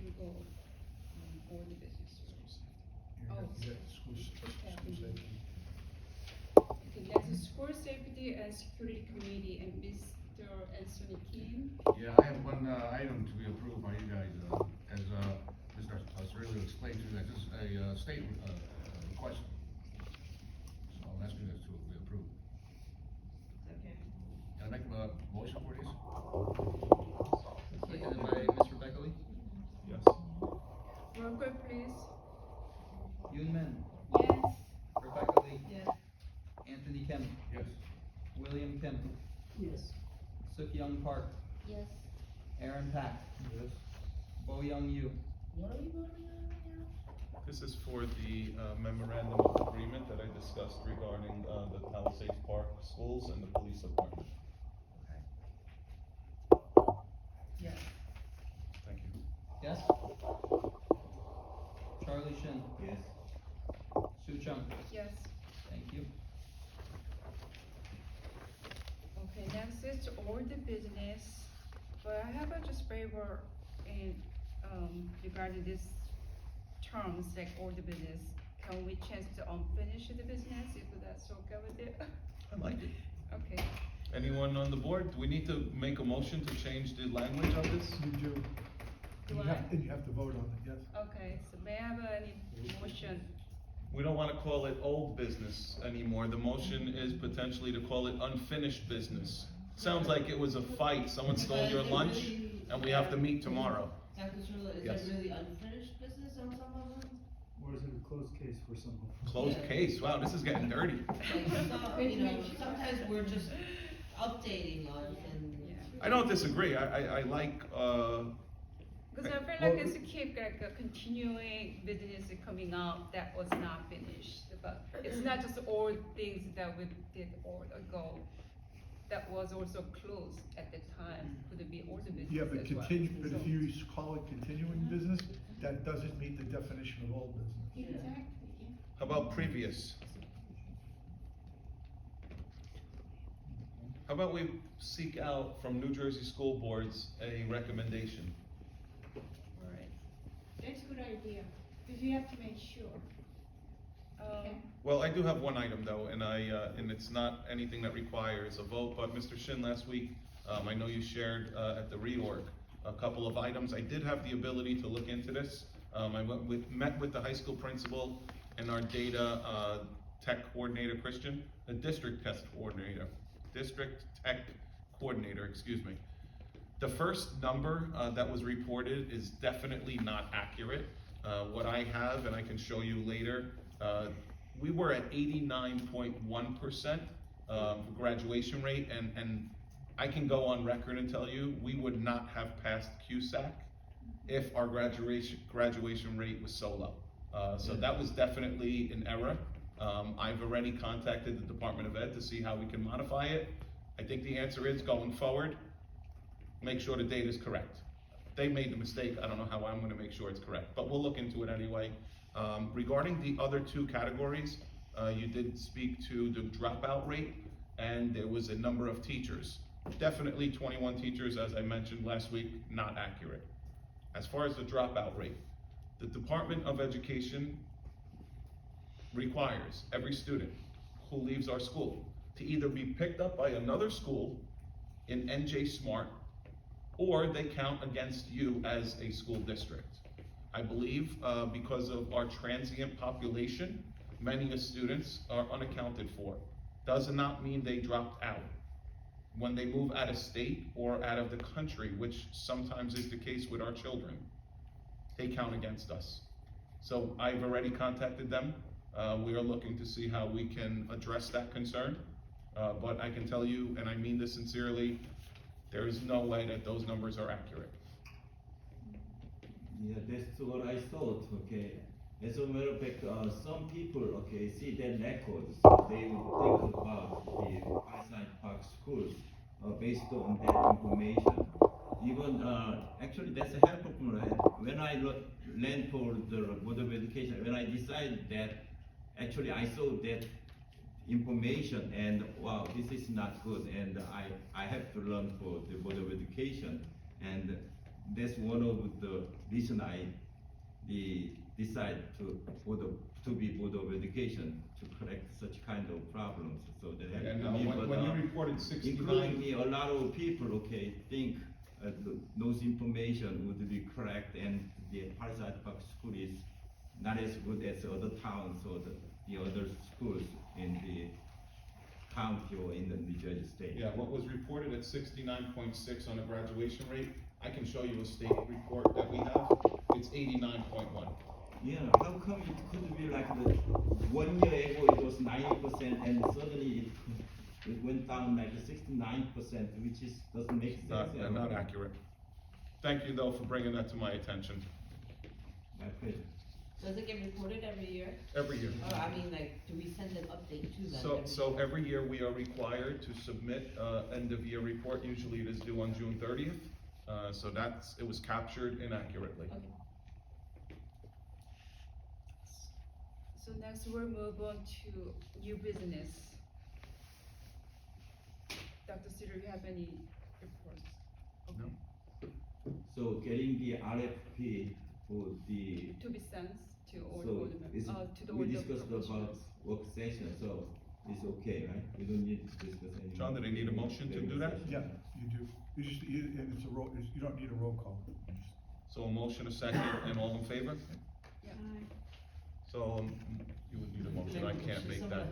We go, all the business. Yeah, Oh. you got school safety. Okay, next is School Safety and Security Committee and Mr. Anthony Kim. Yeah, I have one, item to be approved by you guys, as, Mr. Cirillo explained to you, that this is a, state, request. So I'm asking this to be approved. Okay. Can I make a motion for this? Seconded by Ms. Rebecca Lee, Yes. Roll call, please. Yoon Min, Yes. Rebecca Lee, Yes. Anthony Kim, Yes. William Kim, Yes. Suk Young Park, Yes. Aaron Pack, Yes. Bo Young Yu, What are we voting on right now? This is for the memorandum of agreement that I discussed regarding the Palisades Park schools and the police department. Yes. Thank you. yes? Charlie Shin, Yes. Sue Chung, Yes. thank you. Okay, next is all the business, but I have a just favor in, regarding this terms, like all the business. Can we change to unfinished business, if that's okay with it? I like it. Okay, Anyone on the board? Do we need to make a motion to change the language of this? You do. Do You I? have- And you have to vote on it, yes? okay, so may I have any motion? We don't wanna call it old business anymore. The motion is potentially to call it unfinished business. Sounds like it was a fight, someone stole your lunch, and we have to meet tomorrow. Dr. Cirillo, is Yes. that really unfinished business on some of them? Or is it a closed case for someone? Closed case, wow, this is getting dirty. Like, sometimes we're just updating on and. Yeah. I don't disagree, I like, Because I feel like it's a keep like a continuing business coming up that was not finished, but it's not just all things that we did all ago. That was also closed at the time, could be all the business Yeah, but as well. continue, but if So- you call it continuing business, that doesn't meet the definition of old business. Exactly, yeah. How about previous? How about we seek out from New Jersey school boards a recommendation? Alright. That's a good idea, because you have to make sure, okay? Well, I do have one item though, and and it's not anything that requires a vote, but Mr. Shin, last week, I know you shared, at the reorg, a couple of items. I did have the ability to look into this. I met with the high school principal and our data, tech coordinator, Christian, the district tech coordinator, excuse me. The first number, that was reported is definitely not accurate. What I have, and I can show you later, we were at 89.1% graduation rate, and I can go on record and tell you, we would not have passed QSAC if our graduation rate was so low. So that was definitely an error. I've already contacted the Department of Ed to see how we can modify it. I think the answer is, going forward, make sure the data is correct. They made the mistake, I don't know how I'm gonna make sure it's correct, but we'll look into it anyway. Regarding the other two categories, you did speak to the dropout rate, and there was a number of teachers. Definitely 21 teachers, as I mentioned last week, not accurate. As far as the dropout rate, the Department of Education requires every student who leaves our school to either be picked up by another school in NJ Smart, or they count against you as a school district. I believe because of our transient population, many students are unaccounted for. Does not mean they dropped out. When they move out of state or out of the country, which sometimes is the case with our children, they count against us. So I've already contacted them. We are looking to see how we can address that concern. But I can tell you, and I mean this sincerely, there is no way that those numbers are accurate. Yeah, that's what I thought, okay. As a matter of fact, some people, okay, see their records, they would think about the Palisades Park schools, based on that information. Even, actually that's a helpful point. When I ran for the Board of Education, when I decided that, actually I saw that information and wow, this is not good, and I have to run for the Board of Education, and that's one of the reason I decide to be Board of Education to correct such kind of problems. So that And happened to me, when you reported 69, including me, a lot of people, okay, think those information would be correct, and the Palisades Park School is not as good as other towns or the other schools in the county or in the New Jersey state. yeah, what was reported at 69.6 on the graduation rate, I can show you a state report that we have, it's 89.1. Yeah, how come it could be like the 1 year ago it was 90% and suddenly it went down like 69%, which is doesn't make sense. Not accurate. Thank you though for bringing that to my attention. My pleasure. Does it get reported every year? Every year. Or, I mean, like, do we send an update to them? So every year we are required to submit end of year report, usually it is due on June 30th. So it was captured inaccurately. Okay. So next we'll move on to new business. Dr. Sitter, you have any reports? Okay. No. So getting the RFP for the, To be sent to all so board is, members, to the we board of discussed about professionals. work session, so it's okay, right? We don't need to discuss any. John, do they need a motion to do that? Yeah, you do. And it's a roll, you don't need a roll call. You just- So a motion, a second, and all in favor? Yeah. So you would need a motion, I can't make that.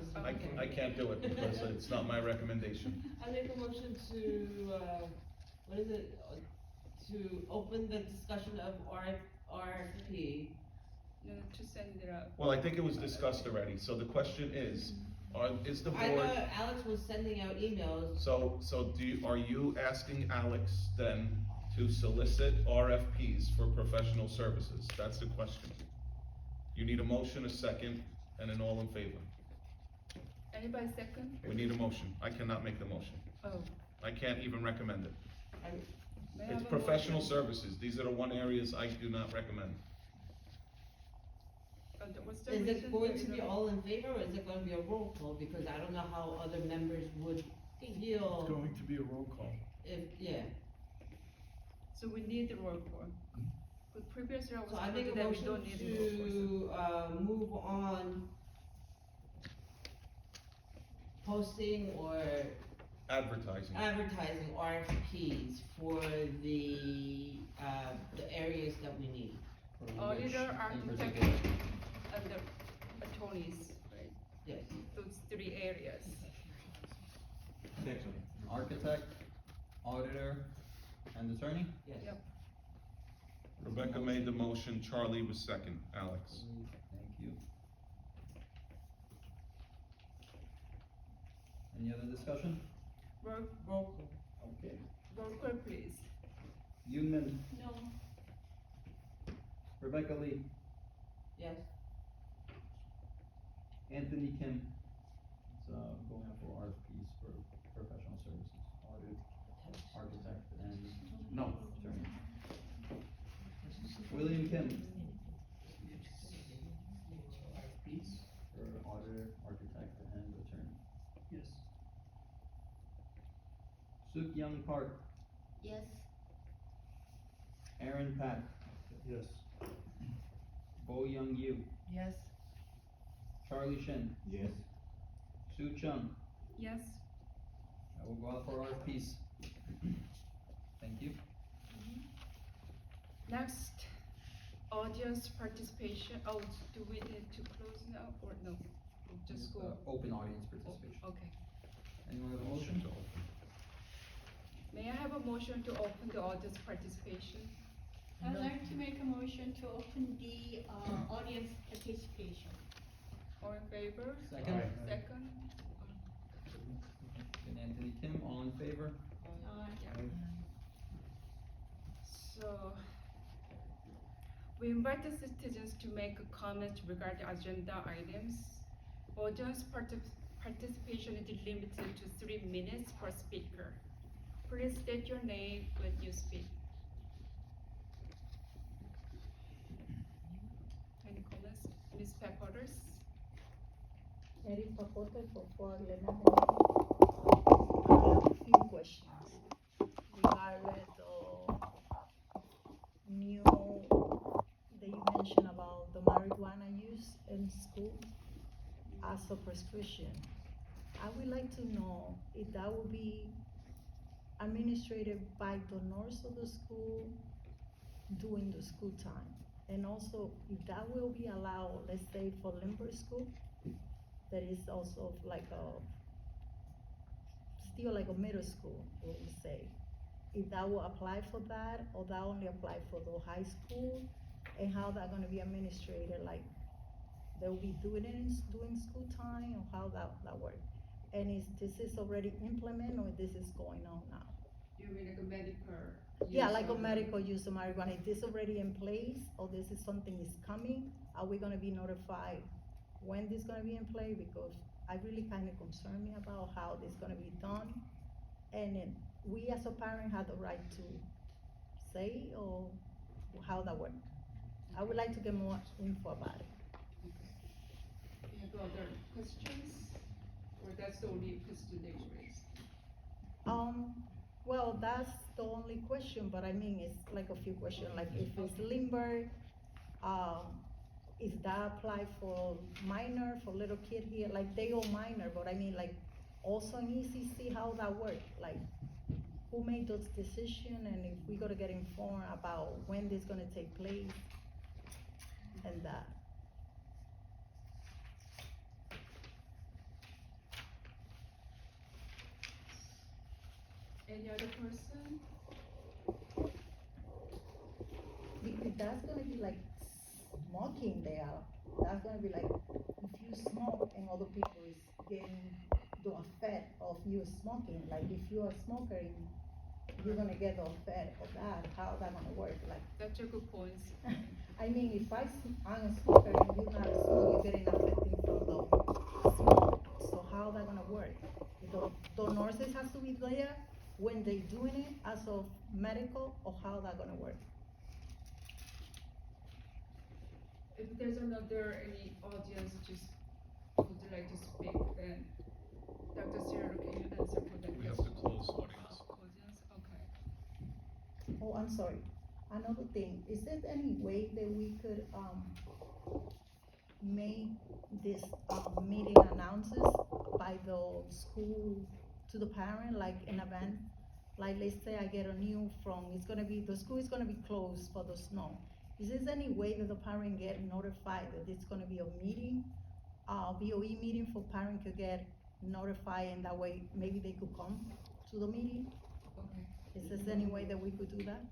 I can't do it because it's not my recommendation. I make a motion to, what is it, to open the discussion of RFP. No, to send it out. Well, I think it was discussed already, so the question is the I know board, Alex was sending out emails. so are you asking Alex then to solicit RFPs for professional services? That's the question. You need a motion, a second, and an all in favor. Anybody second? We need a motion. I cannot make the motion. Oh. I can't even recommend it. May I It's have a professional motion? services. These are the one areas I do not recommend. What's the Is reason it going there to be isn't- all in favor, or is it gonna be a roll call, because I don't know how other members would It's feel going to be a roll call. if, yeah. So we need the roll call. But previously I was So I told make a that we motion don't need the roll call. to, move on posting or Advertising. advertising RFPs for the areas that we need. For which Auditor, in architect, particular? and the attorneys, right? Yes. Those three areas. Architect, auditor, and attorney? Yes. Yep. Rebecca made the motion, Charlie was second, Alex. Thank you. Any other discussion? Roll Roll call. Okay. call, please. Yoonmin, No. Rebecca Lee, Yes. Anthony Kim. It's, going out for RFPs for professional services, audit, architect, and No. attorney. William Kim. For auditor, architect, and attorney. Yes. Suk Young Park, Yes. Aaron Pak, Yes. Bo Young Yu, Yes. Charlie Shin, Yes. Sue Chung. Yes. I will go out for RFPs. Thank you. Next, audience participation. Oh, do we need to close now or no? We'll just go. Open audience Oh, participation. okay. Anyone have a motion? to open. May I have a motion to open the audience participation? I'd like to make a motion to open the, audience participation. All in favor? Second. Aye. Second? And Anthony Kim, all in favor? Yeah. So, we invite the citizens to make a comment regarding agenda items. Audience participation is limited to 3 minutes per speaker. Please state your name when you speak. Any comments? Ms. Peppers? Eric Papote for Aglena. I have a few questions regarding the new that you mentioned about the marijuana use in school as a prescription. I would like to know if that will be administrated by the nurse of the school during the school time. And also, if that will be allowed, let's say for Limber School, that is also like still like a middle school, we would say. If that will apply for that, or that only apply for the high school, and how that gonna be administrated, like, they'll be doing it during school time, or how that work? And this is already implemented, or this is going on now? You mean like a medical? Yeah, use like a of- medical use of marijuana, is this already in place, or this is something is coming? Are we gonna be notified when this gonna be in play? Because I really kinda concern me about how this gonna be done. And then we as a parent have the right to say, or how that work? I would like to get more info about it. You have other questions? Or that's the only question they raised? Well, that's the only question, but I mean, it's like a few questions, like if it's Lindbergh, is that apply for minor, for little kid here, like they all minor, but I mean, like, also in ECC, how that work, like, who made those decisions, and if we gotta get informed about when this gonna take place, and that. Any other person? Because that's gonna be like smoking there, that's gonna be like, if you smoke and other people is getting the effect of you smoking, like if you're a smoker, you're gonna get the effect of that, how that gonna work, like, That's a good point. I mean, if I'm a smoker and you're not a smoker, you're getting affected from the smoke, so how that gonna work? The nurses has to be there when they doing it as of medical, or how that gonna work? If there's any audience just would like to speak, then Dr. Cyril, can you answer for that? We have to close audience. Audience, okay. Oh, I'm sorry. Another thing, is there any way that we could, make this, meeting announces by the school to the parent, like in advance? Like, let's say I get a new the school is gonna be closed for the snow. Is there any way that the parent get notified that it's gonna be a meeting, BOE meeting for parent could get notified, and that way maybe they could come to the meeting? Okay. Is there any way that we could do that?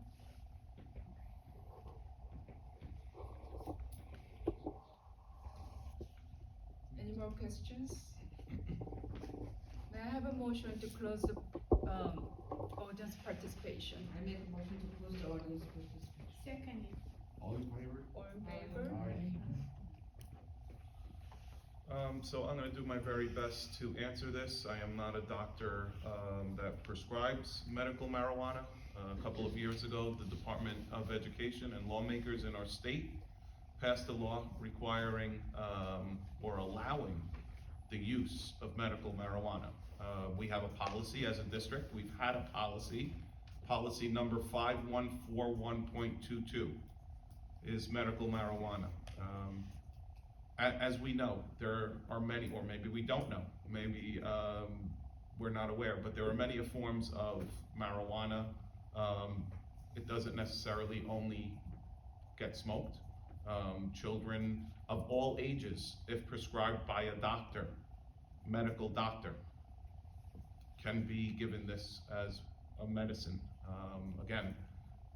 Any more questions? May I have a motion to close the, audience participation? I make a motion to close the audience participation. Second, All in favor? All in favor? So I'm gonna do my very best to answer this. I am not a doctor, that prescribes medical marijuana. A couple of years ago, the Department of Education and lawmakers in our state passed a law requiring, or allowing the use of medical marijuana. We have a policy as a district, we've had a policy number 5141.22 is medical marijuana. As we know, there are many, or maybe we don't know, maybe we're not aware, but there are many forms of marijuana. It doesn't necessarily only get smoked. Children of all ages, if prescribed by a doctor, medical doctor, can be given this as a medicine. Again,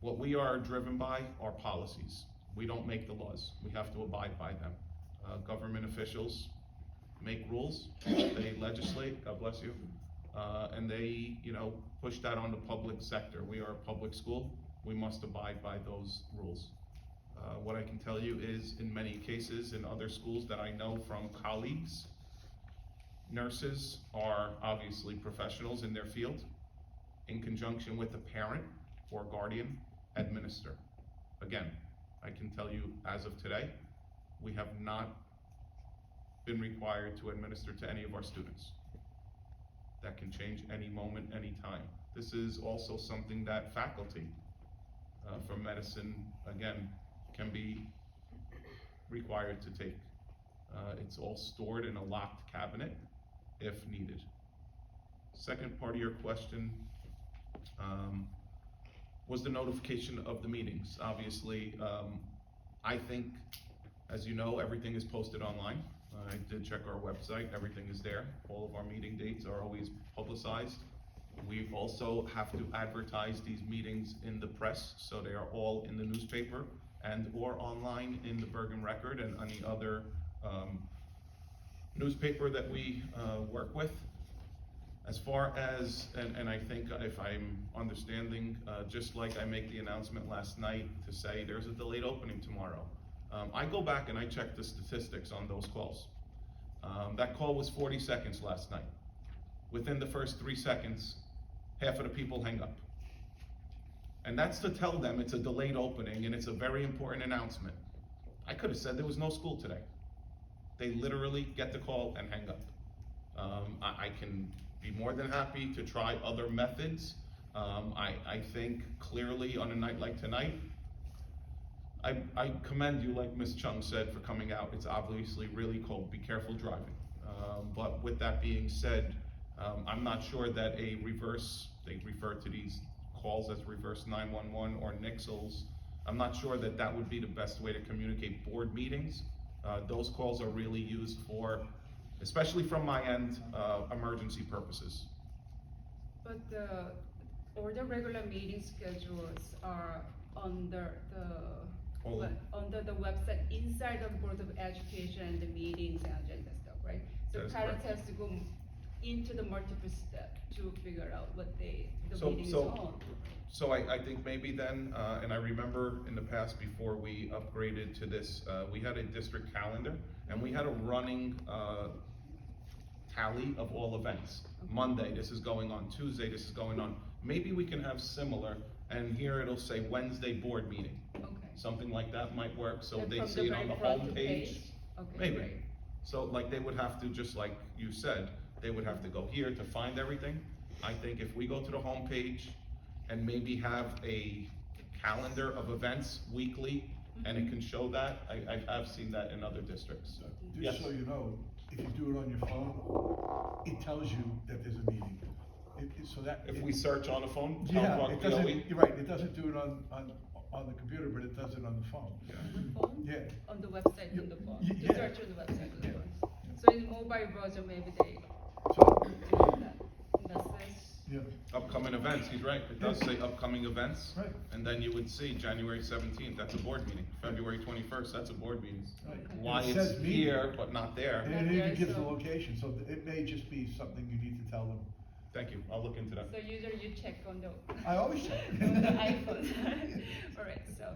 what we are driven by are policies. We don't make the laws, we have to abide by them. Government officials make rules, they legislate, God bless you, and they, push that on the public sector. We are a public school, we must abide by those rules. What I can tell you is, in many cases, in other schools that I know from colleagues, nurses are obviously professionals in their field, in conjunction with a parent or guardian, administer. Again, I can tell you, as of today, we have not been required to administer to any of our students. That can change any moment, any time. This is also something that faculty from medicine, again, can be required to take. It's all stored in a locked cabinet if needed. Second part of your question was the notification of the meetings. Obviously, I think, as you know, everything is posted online. I did check our website, everything is there. All of our meeting dates are always publicized. We also have to advertise these meetings in the press, so they are all in the newspaper and or online in the Bergen Record and any other newspaper that we work with. As far as, and I think if I'm understanding, just like I make the announcement last night to say there's a delayed opening tomorrow, I go back and I check the statistics on those calls. That call was 40 seconds last night. Within the first 3 seconds, half of the people hang up. And that's to tell them it's a delayed opening and it's a very important announcement. I could have said there was no school today. They literally get the call and hang up. I can be more than happy to try other methods. I think clearly on a night like tonight, I commend you, like Ms. Chung said, for coming out. It's obviously really cold. Be careful driving. But with that being said, I'm not sure that they refer to these calls as reverse 911 or nixles. I'm not sure that that would be the best way to communicate board meetings. Those calls are really used for, especially from my end, emergency purposes. But all the regular meeting schedules are under the website inside the Board of Education and the meetings and agenda stuff, right? So That is parents correct. has to go into the multiple step to figure out what the So- meeting is so- on. So I think maybe then, and I remember in the past before we upgraded to this, we had a district calendar and we had a running, tally of all events. Monday, this is going on, Tuesday, this is going on. Maybe we can have similar, and here it'll say Wednesday board meeting. Okay. Something like that might work, so And they from see it very on the front home page? page. Okay, Maybe. great. So like they would have to, just like you said, they would have to go here to find everything. I think if we go to the home page and maybe have a calendar of events weekly, and it can show that, I've seen that in other districts. Yes. Just so you know, if you do it on your phone, it tells you that there's a meeting. So that. If we search on a phone, Yeah, Town Park it BOE. doesn't, you're right, it doesn't do it on the computer, but it does it on the phone. The phone? Yeah. On the website, on the phone, to Yeah. search on the website, on the Yeah. phone. So in mobile version, maybe they So, do that message. yeah, Upcoming events, he's right, it does say upcoming events. Right. And then you would see January 17th, that's a board meeting, February 21st, that's a board meeting. right. Why It it's says meeting. here but not there, And it Yeah, even gives the so- location, so it may just be something you need to tell them. thank you, I'll look into that. So usually you check on the. I always check. On the iPhone. Alright, so,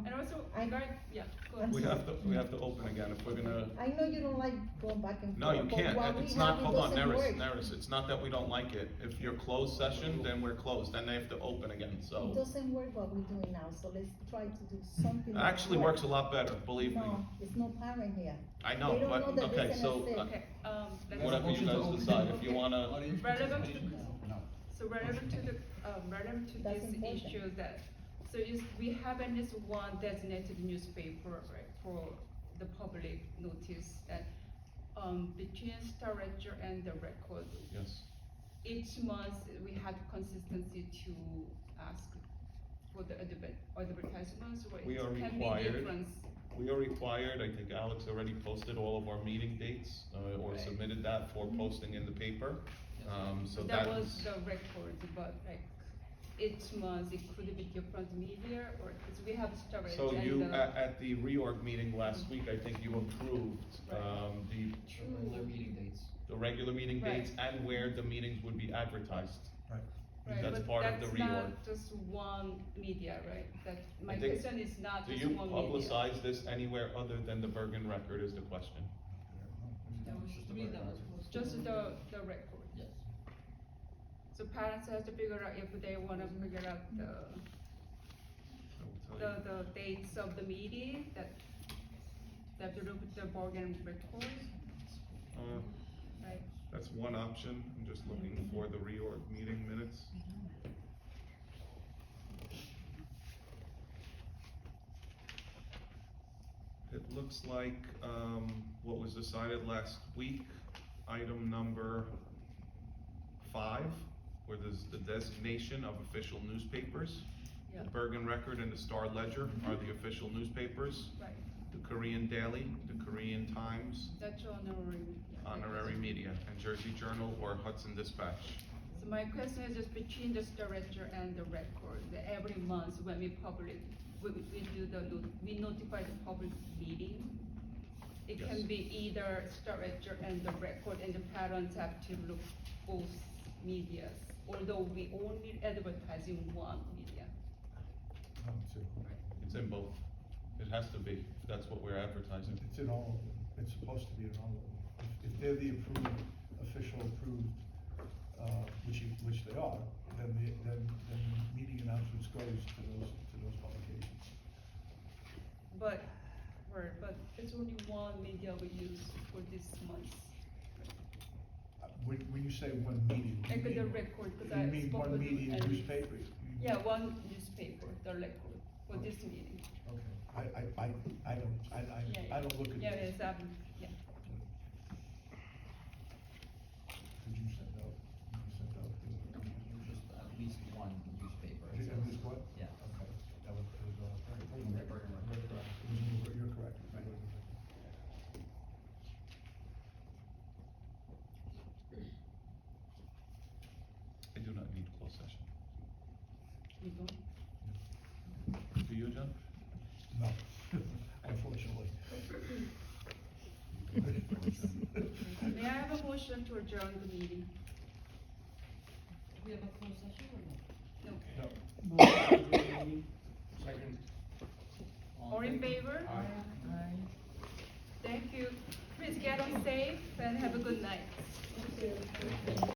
and also, I- yeah, go I'm ahead. We have to open again if we're gonna, I know you don't like going back and forth. no, you but can't, what we it's have, not, it hold on, doesn't work. Neris, it's not that we don't like it. If you're closed session, then we're closed, then they have to open again, It so. doesn't work what we're doing now, so let's try to do something. It that actually works a lot better, believe me. No, there's no parent here. I know, They don't but, know the okay, reason so, I said. Okay, let's. whatever you guys decide, if you wanna, Relevant to, so relevant to the, relevant to That's this important. issue that, so we have at least one designated newspaper, right, for the public notice that, between Star Ledger and the record. yes. Each month, we have consistency to ask for the advertisements, or We are it can be required. different. We are required, I think Alex already posted all of our meeting dates, or Right. submitted that for posting in the paper. So That was the record, but like, each month it could be different media, or, because we have storage So and you, the. at the reorg meeting last week, I think you approved, the Regular meeting dates. the regular meeting Right. dates and where the meetings would be advertised. Right. Right, That's but part of the that's reorg. not just one media, right? That, my I think- question is not Do just you one media. publicize this anywhere other than the Bergen Record is the question? Just the record. Yes. So parents have to figure out if they wanna figure out I will tell you. the dates of the meeting, that to look at the Bergen record, Uh, right? That's one option, I'm just looking for the reorg meeting minutes. It looks like, what was decided last week, item number 5, where there's the designation of official newspapers. Yeah. The Bergen Record and the Star Ledger are the official newspapers. Right, The Korean Daily, the Korean Times, that's honorary. Yeah. Honorary Media, and Jersey Journal or Hudson Dispatch. So my question is just between the Ledger and the record, that every month when we publish, we notify the public meeting. It Yes. can be either Ledger and the record, and the parents have to look both medias, although we only advertise in one media. It's in both. It has to be, that's what we're advertising. It's in all of them, it's supposed to be in all of them. If they're the approved, official approved, which they are, then the meeting announcements goes to those publications. But it's only one media we use for this month. When you say one meeting, you Like the mean, record, because you I mean spoke one with media Alice. newspaper? Yeah, one newspaper, the record, for this meeting. Okay, I don't look at. Yeah, this. yes, yeah. Did you send out, Just at least one newspaper. Did you- at least what? Yeah. Okay, that was, Bergen Record. you're correct, right. I do not need closed session. You go. Do you, John? No, unfortunately. May I have a motion to adjourn the meeting? We have a closed session or no? No. Second. All in favor? Thank you. Please get on safe and have a good night.